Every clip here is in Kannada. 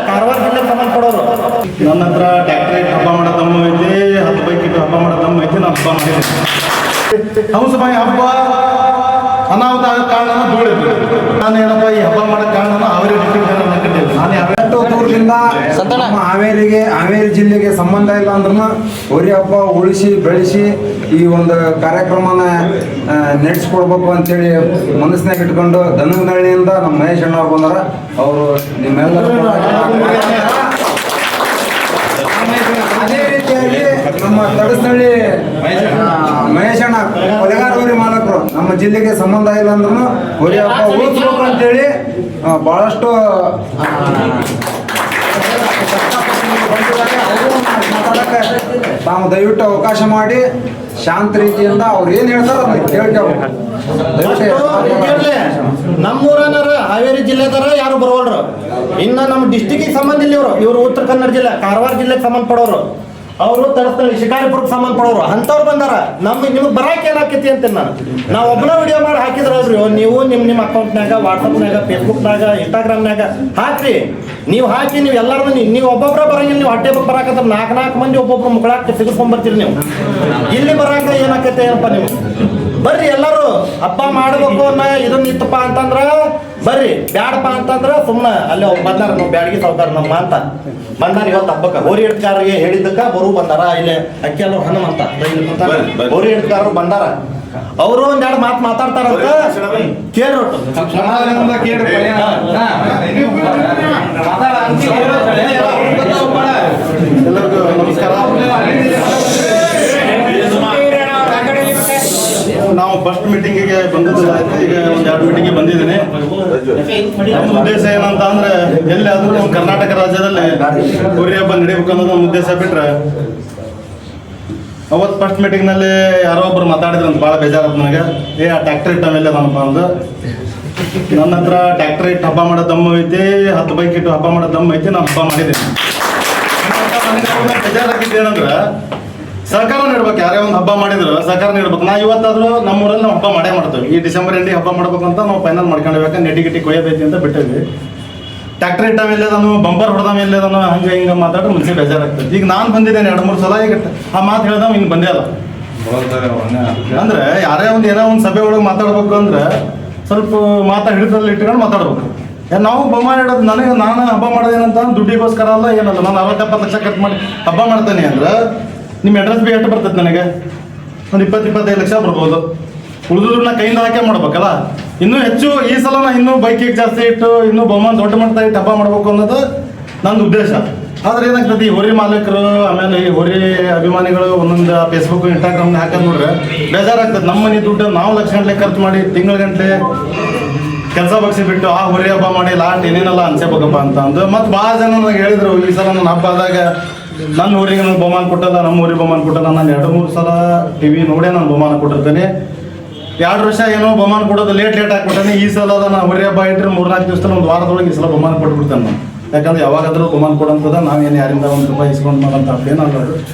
ಕಾರವಾರ ಜಿಲ್ಲೆಗೆ ಸಂಬಂಧಪಡೋರು ನನ್ನ ಹತ್ರ ಟ್ಯಾಕ್ಟ್ರಿ ಹಬ್ಬ ಮಾಡೋ ದಮ್ಮು ಐತಿ, 10 ಬೈಕ್ ಇಟ್ಟು ಹಬ್ಬ ಮಾಡೋ ದಮ್ಮು ಐತಿ. ನಾನು ಹಬ್ಬ ಮಾಡಿದ್ದೀನಿ. ಹಂಸಬಾಯಿ ಹಬ್ಬ ಅನಾಹುತ ಆಗ ಕಾರಣ ಧೂಳಿದ್ರು. ನಾನು ಏನಪ್ಪ ಈ ಹಬ್ಬ ಮಾಡೋ ಕಾರಣ ಹಾವೇರಿ ಡಿಸ್ಟ್ರಿಕ್ಟ್ ದೂರದಿಂದ ನಮ್ಮ ಹಾವೇರಿ ಜಿಲ್ಲೆಗೆ ಸಂಬಂಧ ಇಲ್ಲ ಅಂದ್ರೂ ಹೋರಿ ಹಬ್ಬ ಉಳಿಸಿ ಬೆಳೆಸಿ ಈ ಒಂದು ಕಾರ್ಯಕ್ರಮನ ನಡೆಸ್ಕೊಡ್ಬೇಕು ಅಂತೇಳಿ ಮನಸ್ಸಿನಾಗ ಇಟ್ಕೊಂಡು ದನಗನಹಳ್ಳಿಯಿಂದ ನಮ್ಮ ಮಹೇಶ್ ಅಣ್ಣವ್ರು ಬಂದಾರ. ಅವರು ನಿಮ್ಮೆಲ್ಲರೂ ಅದೇ ರೀತಿಯಾಗಿ ನಮ್ಮ ತಡಸನಹಳ್ಳಿ ಮಹೇಶ್ ಅಣ್ಣ ಕೊಲೆಗಾರ ಹೋರಿ ಮಾಲಕರು ನಮ್ಮ ಜಿಲ್ಲೆಗೆ ಸಂಬಂಧ ಇಲ್ಲ ಅಂದ್ರೂ ಹೋರಿ ಹಬ್ಬ ಉಳಿಸ್ಬೇಕು ಅಂತೇಳಿ ಬಹಳಷ್ಟು ತಾವು ದಯವಿಟ್ಟು ಅವಕಾಶ ಮಾಡಿ ಶಾಂತ ರೀತಿಯಿಂದ ಅವ್ರು ಏನ್ ಹೇಳ್ತಾರ ಕೇಳ್ಕೋಬೇಕು. ನಮ್ಮೂರನಾರ ಹಾವೇರಿ ಜಿಲ್ಲೆದಾರ ಯಾರು ಬರೋಲ್ರು. ಇನ್ನು ನಮ್ಮ ಡಿಸ್ಟಿಕ್ಗೆ ಸಂಬಂಧ ಇಲ್ಲ ಇವರು ಉತ್ತರ ಕನ್ನಡ ಜಿಲ್ಲೆ ಕಾರವಾರ ಜಿಲ್ಲೆಗೆ ಸಂಬಂಧಪಡೋರು. ಅವರು ತಡಸ್ತಾರೆ ಶಿಕಾರಿಪುರಕ್ಕೆ ಸಂಬಂಧಪಡೋರು ಅಂಥವ್ರು ಬಂದಾರ. ನಿಮಗೆ ಬರಾಕ್ ಏನಾಕೈತಿ ಅಂತ ನಾವು ಒಬ್ಬನ ವಿಡಿಯೋ ಮಾಡಿ ಹಾಕಿದ್ರಲ್ರಿ, ನೀವು ನಿಮ್ಮ ಅಕೌಂಟ್ನಾಗ ವಾಟ್ಸಪ್ನಾಗ ಫೇಸ್ಬುಕ್ನಾಗ ಇನ್ಸ್ಟಾಗ್ರಾಮ್ನಾಗ ಹಾಕ್ರಿ. ನೀವು ಹಾಕಿ ನೀವು ಎಲ್ಲರೂ ನೀವು ಒಬ್ಬೊಬ್ಬರ ಬರಂಗಿಲ್ಲ. ನೀವು ಹೊಟ್ಟೆ ಬರಾಕಂತ 4 ಮಂದಿ ಒಬ್ಬೊಬ್ರು ಮುಕ್ಕಳಾಕ ಸಿಗಿಸ್ಕೊಂಡ್ಬರ್ತೀರಿ. ನೀವು ಇಲ್ಲಿ ಬರಾಕ ಏನಾಕೈತೆ ಏನಪ್ಪ, ನೀವು ಬರ್ರಿ ಎಲ್ಲರೂ ಹಬ್ಬ ಮಾಡ್ಬೇಕು ಅನ್ನೋ ಇದನ್ನ ಇತ್ತಪ್ಪ ಅಂತಂದ್ರ ಬರ್ರಿ, ಬ್ಯಾಡಪ್ಪ ಅಂತಂದ್ರ ಸುಮ್ಮನೆ ಅಲ್ಲಿ ಬಂದಾರ. ನಾವು ಬ್ಯಾಡಗಿ ಸಾವುಕಾರ ನಮ್ಮ ಅಂತ ಬಂದಾರ. ಇವತ್ತು ಹಬ್ಬಕ್ಕೆ ಹೋರಿ ಹಿಡ್ಕಾರಿಗೆ ಹೇಳಿದ್ದಕ್ಕ ಬರು ಬಂದಾರ. ಇಲ್ಲಿ ಅಕ್ಕಿಯಲ್ಲೂ ಹನುಮಂತ ಹೋರಿ ಹಿಡ್ಕಾರರು ಬಂದಾರ. ಅವರು ಒಂದೆರಡು ಮಾತು ಮಾತಾಡ್ತಾರಂತ ಕೇಳ್ರೊಟ್ಟು. ಎಲ್ಲರಿಗೂ ನಮಸ್ಕಾರ. ನಾವು ಫಸ್ಟ್ ಮೀಟಿಂಗಿಗೆ ಬಂದಿದ್ದಿಲ್ಲ, ಈಗ ಒಂದು 2 ಮೀಟಿಂಗಿಗೆ ಬಂದಿದ್ದೀನಿ. ನಮ್ಮ ಉದ್ದೇಶ ಏನಂತ ಅಂದ್ರೆ ಎಲ್ಲಿಯಾದ್ರೂ ನಮ್ಮ ಕರ್ನಾಟಕ ರಾಜ್ಯದಲ್ಲಿ ಹೋರಿ ಹಬ್ಬ ನಡೀಬೇಕು ಅನ್ನೋದು ನಮ್ಮ ಉದ್ದೇಶ. ಬಿಟ್ರೆ ಅವತ್ತು ಫಸ್ಟ್ ಮೀಟಿಂಗ್ನಲ್ಲಿ ಯಾರೋ ಒಬ್ರು ಮಾತಾಡಿದ್ರು ಅಂತ ಭಾಳ ಬೇಜಾರದು ನನಗೆ. ಆ ಟ್ಯಾಕ್ಟ್ರಿ ಇಟ್ಟ ಮೇಲೆ ಏನಪ್ಪ ಅಂದು ನನ್ನ ಹತ್ರ ಟ್ಯಾಕ್ಟ್ರಿ ಇಟ್ಟು ಹಬ್ಬ ಮಾಡೋ ದಮ್ಮು ಐತಿ, 10 ಬೈಕ್ ಇಟ್ಟು ಹಬ್ಬ ಮಾಡೋ ದಮ್ಮು ಐತಿ. ನಾನು ಹಬ್ಬ ಮಾಡಿದ್ದೀನಿ. ಬೇಜಾರಾಗಿದ್ದೇನಂದ್ರೆ ಸಹಕಾರ ನೀಡ್ಬೇಕು. ಯಾರೇ ಒಂದು ಹಬ್ಬ ಮಾಡಿದ್ರು ಸಹಕಾರ ನೀಡ್ಬೇಕು. ನಾ ಇವತ್ತಾದ್ರೂ ನಮ್ಮೂರಲ್ಲಿ ನಾವು ಹಬ್ಬ ಮಾಡೇ ಮಾಡ್ತೇವೆ. ಈ ಡಿಸೆಂಬರ್ ಎಂಡಿಗೆ ಹಬ್ಬ ಮಾಡ್ಬೇಕಂತ ನಾವು ಫೈನಲ್ ಮಾಡ್ಕೊಂಡಿರ್ಬೇಕು. ನೆಟಿ ಕೊಯ್ಯದೈತಿ ಅಂತ ಬಿಟ್ಟಿದ್ವಿ. ಟ್ಯಾಕ್ಟ್ರಿ ಇಟ್ಟ ಮೇಲೆ ನಾನು ಬಂಪರ್ ಹೊಡೆದ ಮೇಲೆ ನಾನು ಹಿಂಗೆ ಮಾತಾಡ್ರೆ ಮುಂಚೆ ಬೇಜಾರಾಗ್ತದೆ. ಈಗ ನಾನು ಬಂದಿದ್ದೇನೆ 2-3 ಸಲ. ಈಗ ಆ ಮಾತು ಹೇಳ್ದವ ಹಿಂಗೆ ಬಂದೇ ಅಲ್ಲ. ಅಂದ್ರೆ ಯಾರೇ ಒಂದು ಏನೋ ಒಂದು ಸಭೆ ಒಳಗೆ ಮಾತಾಡ್ಬೇಕು ಅಂದ್ರೆ ಸ್ವಲ್ಪ ಹಿಡಿದಲ್ಲಿ ಇಟ್ಕೊಂಡು ಮಾತಾಡ್ಬೇಕು. ನಾವು ಬಹುಮಾನ ಇಡೋದು ನಾನು ಹಬ್ಬ ಮಾಡೋದೇನಂತ ದುಡ್ಡಿಗೋಸ್ಕರ ಅಲ್ಲ, ಏನಲ್ಲ. ನಾನು 60-70 ಲಕ್ಷ ಖರ್ಚು ಮಾಡಿ ಹಬ್ಬ ಮಾಡ್ತೇನೆ ಅಂದ್ರೆ ನಿಮ್ಮ ಅಡ್ರೆಸ್ ಬಿ ಎಷ್ಟು ಬರ್ತೈತೆ ನನಗೆ? ಒಂದು 20-25 ಲಕ್ಷ ಬರ್ಬೋದು. ಉಳಿದುದನ್ನ ಕೈಯಿಂದ ಹಾಕೇ ಮಾಡ್ಬೇಕಲ್ಲ. ಇನ್ನೂ ಹೆಚ್ಚು ಈ ಸಲ ಇನ್ನೂ ಬೈಕಿಗೆ ಜಾಸ್ತಿ ಇಟ್ಟು ಇನ್ನೂ ಬಹುಮಾನ ದೊಡ್ಡ ಮಟ್ಟ ಇಟ್ಟು ಹಬ್ಬ ಮಾಡ್ಬೇಕು ಅನ್ನೋದು ನನ್ನ ಉದ್ದೇಶ. ಆದ್ರೆ ಏನಾಗ್ತದೆ, ಈ ಹೋರಿ ಮಾಲೀಕರು ಆಮೇಲೆ ಈ ಹೋರಿ ಅಭಿಮಾನಿಗಳು ಒಂದೊಂದು ಫೇಸ್ಬುಕ್ ಇನ್ಸ್ಟಾಗ್ರಾಮ್ ಹಾಕೋದು ನೋಡ್ರೆ ಬೇಜಾರಾಗ್ತದೆ. ನಮ್ಮ ಮನೆ ದುಡ್ಡು ನಾವು ಲಕ್ಷ ಗಂಟೆ ಖರ್ಚು ಮಾಡಿ ತಿಂಗಳ ಗಂಟೆ ಕೆಲಸ ಬಗ್ಸಿ ಬಿಟ್ಟು ಆ ಹೋರಿ ಹಬ್ಬ ಮಾಡಿ ಲಾಟ್ ಏನೇನೆಲ್ಲ ಅನ್ಸಬೇಕಪ್ಪ ಅಂತ ಅಂದು ಮತ್ತು ಭಾಳ ಜನ ನನಗೆ ಹೇಳಿದ್ರು, ಈ ಸಲ ನನ್ನ ಹಬ್ಬ ಆದಾಗ ನನ್ನ ಊರಿಗೆ ನಾನು ಬಹುಮಾನ ಕೊಟ್ಟಲ್ಲ, ನಮ್ಮ ಊರಿಗೆ ಬಹುಮಾನ ಕೊಟ್ಟಲ್ಲ. ನಾನು 2-3 ಸಲ ಟಿವಿ ನೋಡೇ ನಾನು ಬಹುಮಾನ ಕೊಟ್ಟಿರ್ತೇನೆ. 2 ವರ್ಷ ಏನೋ ಬಹುಮಾನ ಕೊಡೋದು ಲೇಟ್ ಆಗಿಬಿಟ್ಟೇನೆ. ಈ ಸಲ ನಾನು ಹೋರಿ ಹಬ್ಬ ಇಟ್ಟರೆ 3-4 ದಿವಸದಲ್ಲಿ ಒಂದು ವಾರದೊಳಗೆ ಈ ಸಲ ಬಹುಮಾನ ಕೊಟ್ಬಿಡ್ತೇನೆ ನಾನು. ಯಾಕಂದ್ರೆ ಯಾವಾಗಾದ್ರೂ ಬಹುಮಾನ ಕೊಡೋಂಥದ ನಾವೇನು ಯಾರಿಂದ ₹1 ಇಸ್ಕೊಂಡು ಮಾಡೋಂಥ ಏನಲ್ಲ.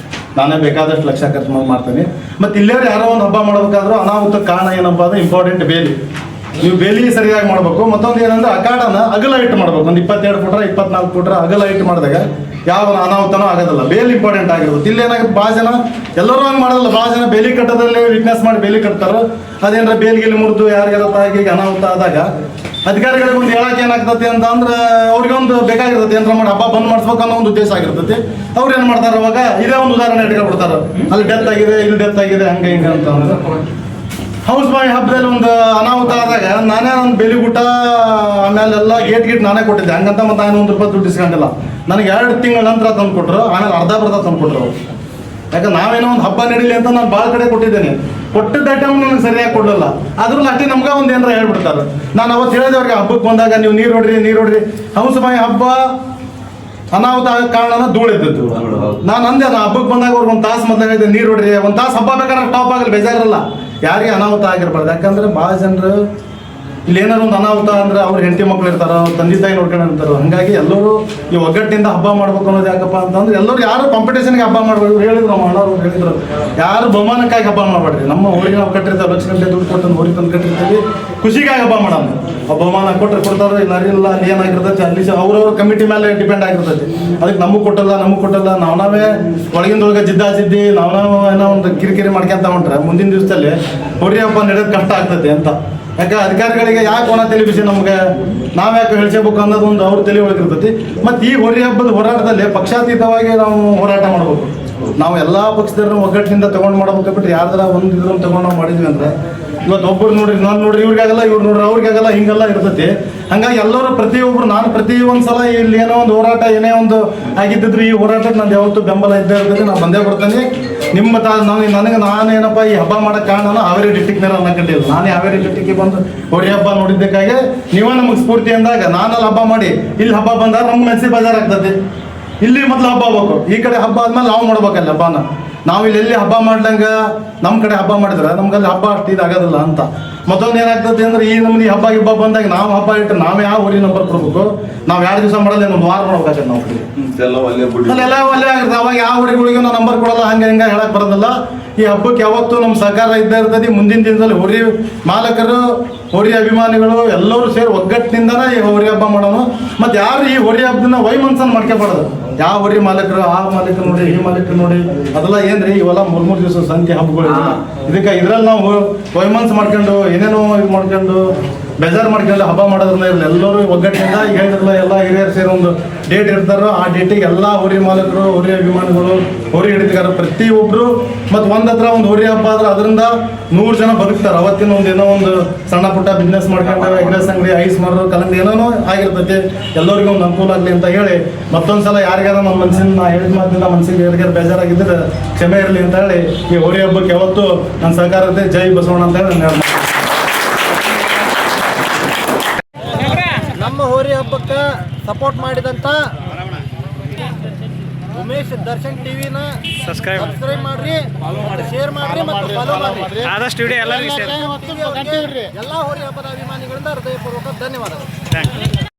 ನಾನೇ ಬೇಕಾದಷ್ಟು ಲಕ್ಷ ಖರ್ಚು ಮಾಡ್ತೀನಿ. ಮತ್ತು ಇಲ್ಲೇರು ಯಾರೋ ಒಂದು ಹಬ್ಬ ಮಾಡ್ಬೇಕಾದ್ರೂ ಅನಾಹುತ ಕಾರಣ ಏನಪ್ಪ ಅಂದ್ರೆ ಇಂಪಾರ್ಟೆಂಟ್ ಬೇಲಿ. ನೀವು ಬೇಲಿ ಸರಿಯಾಗಿ ಮಾಡಬೇಕು. ಮತ್ತೊಂದು ಏನಂದ್ರೆ ಅಖಾಡನ ಅಗಲ ಇಟ್ಟು ಮಾಡ್ಬೇಕು. ಒಂದು 22 ಫುಟ್ರ 24 ಫುಟ್ರ ಅಗಲ ಇಟ್ಟು ಮಾಡಿದಾಗ ಯಾವ ಅನಾಹುತನೂ ಆಗೋದಿಲ್ಲ. ಬೇಲಿ ಇಂಪಾರ್ಟೆಂಟ್ ಆಗಿರುತ್ತೆ. ಇಲ್ಲಿ ಏನಾಗುತ್ತೆ, ಭಾಳ ಜನ ಎಲ್ಲರೂ ಹಂಗೆ ಮಾಡೋದಿಲ್ಲ. ಭಾಳ ಜನ ಬೇಲಿ ಕಟ್ಟೋದ್ರಲ್ಲಿ ವಿಟ್ನೆಸ್ ಮಾಡಿ ಬೇಲಿ ಕಟ್ತಾರೆ. ಅದೇನಾರ ಬೇಲಿಗೆಲ್ಲಿ ಮುರಿದು ಯಾರಿಗೆಲ್ಲ ಆಗಿ ಅನಾಹುತ ಆದಾಗ ಅಧಿಕಾರಿಗಳಿಗೆ ಒಂದು ಹೇಳಕ್ಕೆ ಏನಾಗ್ತದೆ ಅಂತ ಅಂದ್ರೆ ಅವ್ರಿಗೆ ಒಂದು ಬೇಕಾಗಿರ್ತದೆ. ಏನಾರ ಮಾಡಿ ಹಬ್ಬ ಬಂದ್ ಮಾಡಿಸ್ಬೇಕು ಅನ್ನೋ ಒಂದು ಉದ್ದೇಶ ಆಗಿರ್ತೈತಿ. ಅವ್ರು ಏನು ಮಾಡ್ತಾರೆ ಅವಾಗ ಇದೇ ಒಂದು ಉದಾಹರಣೆ ಇಟ್ಕೊಳ್ಬಿಡ್ತಾರೆ. ಅಲ್ಲಿ ಡೆತ್ ಆಗಿದೆ, ಇಲ್ಲಿ ಡೆತ್ ಆಗಿದೆ, ಹಂಗೆ ಹಿಂಗೆ ಅಂತ ಅಂದ್ರೆ ಹೌಸ್ಬಾಯಿ ಹಬ್ಬದಲ್ಲಿ ಒಂದು ಅನಾಹುತ ಆದಾಗ ನಾನೇ ನನ್ನ ಬೇಲಿಗುಟ್ಟ ಆಮೇಲೆ ಎಲ್ಲ ಗೇಟ್ ನಾನೇ ಕೊಟ್ಟಿದ್ದೆ. ಹಂಗಂತ ಮತ್ತು ನಾನು ₹1 ದುಡ್ಡು ಇಸ್ಕೊಂಡಿಲ್ಲ. ನನಗೆ 2 ತಿಂಗಳ ನಂತರ ತಂದು ಕೊಟ್ಟರು. ಆಮೇಲೆ ಅರ್ಧ ತಂದು ಕೊಟ್ಟರು ಅವ್ರು. ಯಾಕಂದ್ರೆ ನಾವೇನೋ ಒಂದು ಹಬ್ಬ ನಡೀಲಿ ಅಂತ ನಾನು ಭಾಳ ಕಡೆ ಕೊಟ್ಟಿದ್ದೇನೆ. ಕೊಟ್ಟಿದ್ದ ಐಟಮ್ ನನಗೆ ಸರಿಯಾಗಿ ಕೊಡಲಿಲ್ಲ. ಅದ್ರಲ್ಲಿ ಅಷ್ಟೇ ನಮ್ಗೆ ಒಂದು ಏನಾರ ಹೇಳ್ಬಿಡ್ತಾರೆ. ನಾನು ಅವತ್ತು ಹೇಳಿದೆ ಅವ್ರಿಗೆ, ಹಬ್ಬಕ್ಕೆ ಬಂದಾಗ ನೀವು ನೀರು ಹೊಡ್ರಿ. ಹಂಸಬಾಯಿ ಹಬ್ಬ ಅನಾಹುತ ಆಗ ಕಾರಣ ಧೂಳಿದ್ದು. ನಾನು ಅಂದೆ, ನಾ ಹಬ್ಬಕ್ಕೆ ಬಂದಾಗ ಅವ್ರಿಗೆ 1 ತಾಸು ಮೊದಲು ಹೇಳಿದೆ ನೀರು ಹೊಡ್ರಿ. 1 ತಾಸು ಹಬ್ಬ ಬೇಕಾದ್ರೆ ಸ್ಟಾಪ್ ಆಗಲಿ, ಬೇಜಾರಿರಲ್ಲ. ಯಾರಿಗೆ ಅನಾಹುತ ಆಗಿರ್ಬಾರ್ದು. ಯಾಕಂದ್ರೆ ಭಾಳ ಜನರು ಇಲ್ಲಿ ಏನಾದ್ರು ಒಂದು ಅನಾಹುತ ಅಂದ್ರೆ ಅವ್ರ ಹೆಂಡತಿ ಮಕ್ಳು ಇರ್ತಾರ, ಅವ್ರ ತಂದೆ ತಾಯಿ ನೋಡ್ಕೊಂಡಿರ್ತಾರ. ಹಂಗಾಗಿ ಎಲ್ಲರೂ ಈ ಒಗ್ಗಟ್ಟಿನಿಂದ ಹಬ್ಬ ಮಾಡ್ಬೇಕು ಅನ್ನೋದು ಯಾಕಪ್ಪ ಅಂತಂದ್ರೆ ಎಲ್ಲರೂ ಯಾರು ಕಾಂಪಿಟೇಷನ್ಗೆ ಹಬ್ಬ ಮಾಡ್ಬೇಕು. ಇವ್ರು ಹೇಳಿದ್ರು, ನಮ್ಮ ಅಣ್ಣವ್ರು ಹೇಳಿದ್ರು, ಯಾರು ಬಹುಮಾನಕ್ಕಾಗಿ ಹಬ್ಬ ಮಾಡ್ಬೇಡ್ರಿ. ನಮ್ಮ ಊರಿಗೆ ನಾವು ಕಟ್ಟಿರ್ತೀವಿ, ಲಕ್ಷ ಗಂಟೆ ದುಡ್ಡು ಕೊಟ್ಟು ಊರಿಗೆ ತಂದು ಕಟ್ಟಿರ್ತೀವಿ, ಖುಷಿಗಾಗಿ ಹಬ್ಬ ಮಾಡೋಣ. ಬಹುಮಾನ ಕೊಟ್ಟರೆ ಕೊಡ್ತಾರೆ, ಇಲ್ಲ ಇಲ್ಲ ಅಲ್ಲಿ ಏನಾಗಿರ್ತೈತಿ ಅಲ್ಲಿ ಅವ್ರವ್ರ ಕಮಿಟಿ ಮೇಲೆ ಡಿಪೆಂಡ್ ಆಗಿರ್ತೈತಿ. ಅದಕ್ಕೆ ನಮಗೂ ಕೊಟ್ಟಲ್ಲ ನಾವೇ ಒಳಗಿಂದೊಳಗೆ ಜಿದ್ದಿ ನಾವು ಏನೋ ಒಂದು ಕಿರಿಕಿರಿ ಮಾಡ್ಕೊಂತ ಹೊಂಟ್ರೆ ಮುಂದಿನ ದಿವಸದಲ್ಲಿ ಹೋರಿ ಹಬ್ಬ ನಡೆಯೋದು ಕಷ್ಟ ಆಗ್ತೈತಿ ಅಂತ. ಯಾಕೆ ಅಧಿಕಾರಿಗಳಿಗೆ ಯಾಕೆ ಒಣ ತಲೆಬಿಸಿ ನಮ್ಗೆ ನಾವ್ ಯಾಕೆ ಹೇಳ್ಸಬೇಕು ಅನ್ನೋದು ಒಂದು ಅವ್ರ ತಲೆ ಒಳಗಿರ್ತೈತಿ. ಮತ್ತು ಈ ಹೋರಿ ಹಬ್ಬದ ಹೋರಾಟದಲ್ಲಿ ಪಕ್ಷಾತೀತವಾಗಿ ನಾವು ಹೋರಾಟ ಮಾಡ್ಬೇಕು. ನಾವು ಎಲ್ಲಾ ಪಕ್ಷದವ್ರನ್ನ ಒಗ್ಗಟ್ಟಿನಿಂದ ತಗೊಂಡು ಮಾಡ್ಬೇಕು ಬಿಟ್ಟು ಯಾರ್ದಾರ ಒಂದು ಇದ್ರನ್ನ ತಗೊಂಡು ನಾವು ಮಾಡಿದ್ವಿ ಅಂದ್ರೆ ಇವತ್ತು ಒಬ್ಬರು ನೋಡ್ರಿ, ನಾನು ನೋಡ್ರಿ ಇವ್ರಿಗಾಗಲ್ಲ, ಇವ್ರು ನೋಡ್ರಿ ಅವ್ರಿಗಾಗಲ್ಲ, ಹಿಂಗೆಲ್ಲ ಇರ್ತೈತಿ. ಹಂಗಾಗಿ ಎಲ್ಲರೂ ಪ್ರತಿಯೊಬ್ರು, ನಾನು ಪ್ರತಿ ಒಂದ್ಸಲ ಇಲ್ಲಿ ಏನೋ ಒಂದು ಹೋರಾಟ ಏನೇ ಒಂದು ಆಗಿದ್ದಿದ್ರೆ ಈ ಹೋರಾಟಕ್ಕೆ ನಾನು ಯಾವತ್ತೂ ಬೆಂಬಲ ಇದ್ದೇ ಇರ್ತೈತಿ. ನಾನು ಬಂದೇ ಬರ್ತೀನಿ. ನಿಮ್ಮ ನಾನೇನಪ್ಪ ಈ ಹಬ್ಬ ಮಾಡೋಕ್ಕೆ ಕಾರಣ ಹಾವೇರಿ ಡಿಸ್ಟಿಕ್ನಲ್ಲಿ ಅನ್ನಕಂಡಿಲ್ಲ. ನಾನೇ ಹಾವೇರಿ ಡಿಸ್ಟಿಕ್ಗೆ ಬಂದು ಹೋರಿ ಹಬ್ಬ ನೋಡಿದ್ದಕ್ಕಾಗಿ ನೀವೇ ನಮಗೆ ಸ್ಫೂರ್ತಿ ಅಂದಾಗ ನಾನಲ್ಲಿ ಹಬ್ಬ ಮಾಡಿ ಇಲ್ಲಿ ಹಬ್ಬ ಬಂದಾಗ ನಮ್ಗೆ ಮೆಣಸಿ ಬಜಾರ್ ಆಗ್ತದೆ. ಇಲ್ಲಿ ಮೊದಲು ಹಬ್ಬ ಆಗ್ಬೇಕು, ಈ ಕಡೆ ಹಬ್ಬ ಆದ್ಮೇಲೆ ನಾವು ಮಾಡ್ಬೇಕಲ್ಲ ಹಬ್ಬನ. ನಾವು ಇಲ್ಲಿ ಎಲ್ಲಿ ಹಬ್ಬ ಮಾಡ್ದಂಗ ನಮ್ಮ ಕಡೆ ಹಬ್ಬ ಮಾಡಿದ್ರೆ ನಮ್ಗಲ್ಲಿ ಹಬ್ಬ ಅಷ್ಟು ಇದಾಗೋದಿಲ್ಲ ಅಂತ. ಮತ್ತೊಂದು ಏನಾಗ್ತದೆ ಅಂದ್ರೆ ಈ ನಮ್ಗೆ ಹಬ್ಬ ಬಂದಾಗ ನಾವು ಹಬ್ಬ ಇಟ್ಟು ನಾವೇ ಯಾವ ಊರಿ ನಂಬರ್ ಕೊಡ್ಬೇಕು. ನಾವು 2 ದಿವಸ ಮಾಡಲ್ಲ, ಒಂದು ವಾರ ಮಾಡ್ಬೇಕಾಗತ್ತೆ ನಾವು ಎಲ್ಲ ಒಳ್ಳೆ ಆಗುತ್ತೆ. ಅವಾಗ ಯಾವ ಊರಿಗಳಿಗೂ ನಾವು ನಂಬರ್ ಕೊಡಲ್ಲ, ಹಂಗೆ ಹಿಂಗೆ ಹೇಳಕ್ ಬರೋದಿಲ್ಲ. ಈ ಹಬ್ಬಕ್ಕೆ ಯಾವತ್ತೂ ನಮ್ಮ ಸಹಕಾರ ಇದ್ದೇ ಇರ್ತದೆ. ಮುಂದಿನ ದಿನದಲ್ಲಿ ಹೋರಿ ಮಾಲಕರು, ಹೋರಿ ಅಭಿಮಾನಿಗಳು ಎಲ್ಲರೂ ಸೇರಿ ಒಗ್ಗಟ್ಟಿನಿಂದನೇ ಈ ಹೋರಿ ಹಬ್ಬ ಮಾಡೋಣ. ಮತ್ತು ಯಾರು ಈ ಹೋರಿ ಹಬ್ಬದನ್ನ ವೈಮನಸ್ಸನ್ನು ಮಾಡ್ಕೊಬಾರ್ದು. ಯಾವ ಹೋರಿ ಮಾಲಕರು ಆ ಮಾಲೀಕರು ನೋಡಿ, ಈ ಮಾಲೀಕರು ನೋಡಿ, ಅದೆಲ್ಲ ಏನ್ರಿ ಇವೆಲ್ಲ 3 ದಿವಸ ಸಂಖ್ಯೆ ಹಬ್ಬಗಳು. ಇದಕ್ಕೆ ಇದ್ರಲ್ಲಿ ನಾವು ವೈಮನಸ್ ಮಾಡ್ಕೊಂಡು ಏನೇನೋ ಇದು ಮಾಡ್ಕೊಂಡು ಬೇಜಾರು ಮಾಡ್ಕೊಂಡು ಹಬ್ಬ ಮಾಡೋದ್ರಿಂದ ಇರಲಿ. ಎಲ್ಲರೂ ಒಗ್ಗಟ್ಟಿನಿಂದ ಹೇಳಿದ್ರಲ್ಲ, ಎಲ್ಲ ಹಿರಿಯರು ಸೇರಿ ಒಂದು ಡೇಟ್ ಇರ್ತಾರೋ ಆ ಡೇಟಿಗೆ ಎಲ್ಲ ಹೋರಿ ಮಾಲಕರು, ಹೋರಿ ಅಭಿಮಾನಿಗಳು, ಹೋರಿ ಹಿಡಿತಗಾರರು ಪ್ರತಿಯೊಬ್ಬರು ಮತ್ತು ಒಂದತ್ರ ಒಂದು ಹೋರಿ ಹಬ್ಬ ಆದ್ರೆ ಅದರಿಂದ 100 ಜನ ಬದುಕ್ತಾರೆ. ಅವತ್ತಿನ ಒಂದು ಏನೋ ಒಂದು ಸಣ್ಣ ಪುಟ್ಟ ಬಿಸ್ನೆಸ್ ಮಾಡ್ಕೊಂಡು ಎಗ್ರೆಸ್ ಅಂಗಡಿ, ಐಸ್ ಮಾರೋರು, ಕಲಂಗಡಿ ಏನೇನೋ ಆಗಿರ್ತೈತಿ. ಎಲ್ಲರಿಗೂ ಒಂದು ಅನುಕೂಲ ಆಗಲಿ ಅಂತ ಹೇಳಿ ಮತ್ತೊಂದ್ಸಲ ಯಾರಿಗಾರ ನಮ್ಮ ಮನಸ್ಸಿನ ಹೇಳಿದ ಮಾತಿಂದ ಮನಸ್ಸಿಗೆ ಯಾರಿಗಾರು ಬೇಜಾರಾಗಿದ್ದರೆ ಕ್ಷಮೆ ಇರಲಿ ಅಂತ ಹೇಳಿ ಈ ಹೋರಿ ಹಬ್ಬಕ್ಕೆ ಯಾವತ್ತು ನನ್ನ ಸಹಕಾರ ಇದೆ. ಜೈ ಬಸವಣ್ಣ ಅಂತ ಹೇಳಿ ನಾನು ನಮ್ಮ ಹೋರಿ ಹಬ್ಬಕ್ಕೆ ಸಪೋರ್ಟ್ ಮಾಡಿದಂತ ಉಮೇಶ್ ದರ್ಶನ್ ಟಿವಿನ ಸಬ್ಸ್ಕ್ರೈಬ್ ಮಾಡ್ರಿ, ಶೇರ್ ಮಾಡ್ರಿ ಮತ್ತು ಫಾಲೋ ಮಾಡ್ರಿ. ಆದಷ್ಟು ವಿಡಿಯೋ ಎಲ್ಲರಿಗೂ ಎಲ್ಲ ಹೋರಿ ಹಬ್ಬದ ಅಭಿಮಾನಿಗಳಿಂದ ಹೃದಯಪೂರ್ವಕ ಧನ್ಯವಾದಗಳು.